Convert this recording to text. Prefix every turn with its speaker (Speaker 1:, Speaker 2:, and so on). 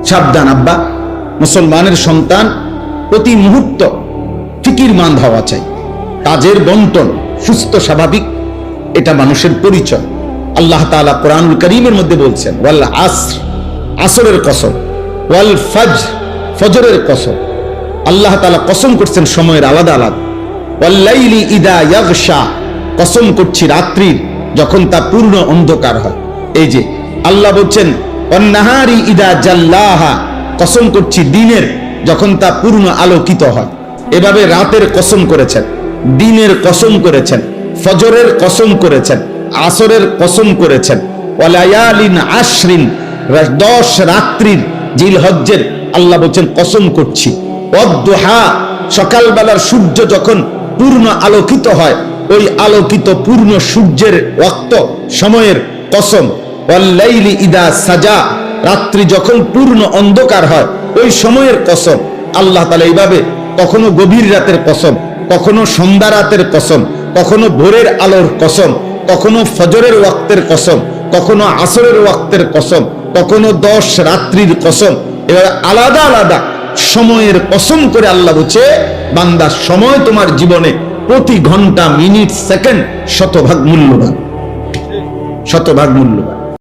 Speaker 1: সাবধান আব্বা, মুসলমানের সন্তান প্রতি মুহূর্ত ফিকিরমান্দ হওয়া চাই। কাজের বন্টন সুস্থ স্বাভাবিক, এটা মানুষের পরিচয়। আল্লাহ তাআলা কোরআনুল কারীমের মধ্যে বলছেন ওয়াল আসর, আসরের কসম, ওয়াল ফজর, ফজরের কসম। আল্লাহ তাআলা কসম করছেন সময়ের আলাদা আলাদা। ওয়াল লাইলি ইদা ইয়াগশা, কসম করছি রাত্রির যখন তা পূর্ণ অন্ধকার হয়। এই যে আল্লাহ বলছেন ওয়ান নাহারি ইদা জাল্লাহা, কসম করছি দিনের যখন তা পূর্ণ আলোকিত হয়। এভাবে রাতের কসম করেছেন, দিনের কসম করেছেন, ফজরের কসম করেছেন, আসরের কসম করেছেন। ওয়ালায়ালিন আশরিন, 10 রাত্রির জিলহজ্জের আল্লাহ বলছেন কসম করছি। ওয়াদ-দুহা, সকালবেলার সূর্য যখন পূর্ণ আলোকিত হয়, ওই আলোকিত পূর্ণ সূর্যের ওয়াক্ত সময়ের কসম। ওয়াল লাইলি ইদা সাজা, রাত্রি যখন পূর্ণ অন্ধকার হয় ওই সময়ের কসম। আল্লাহ তাআলা এইভাবে কখনো গভীর রাতের কসম, কখনো সন্ধ্যা রাতের কসম, কখনো ভোরের আলোর কসম, কখনো ফজরের ওয়াক্তের কসম, কখনো আসরের ওয়াক্তের কসম, কখনো 10 রাত্রির কসম। এভাবে আলাদা আলাদা সময়ের কসম করে আল্লাহ বলছে বান্দা সময় তোমার জীবনে প্রতি ঘন্টা মিনিট সেকেন্ড শতভাগ মূল্যবান, শতভাগ মূল্যবান।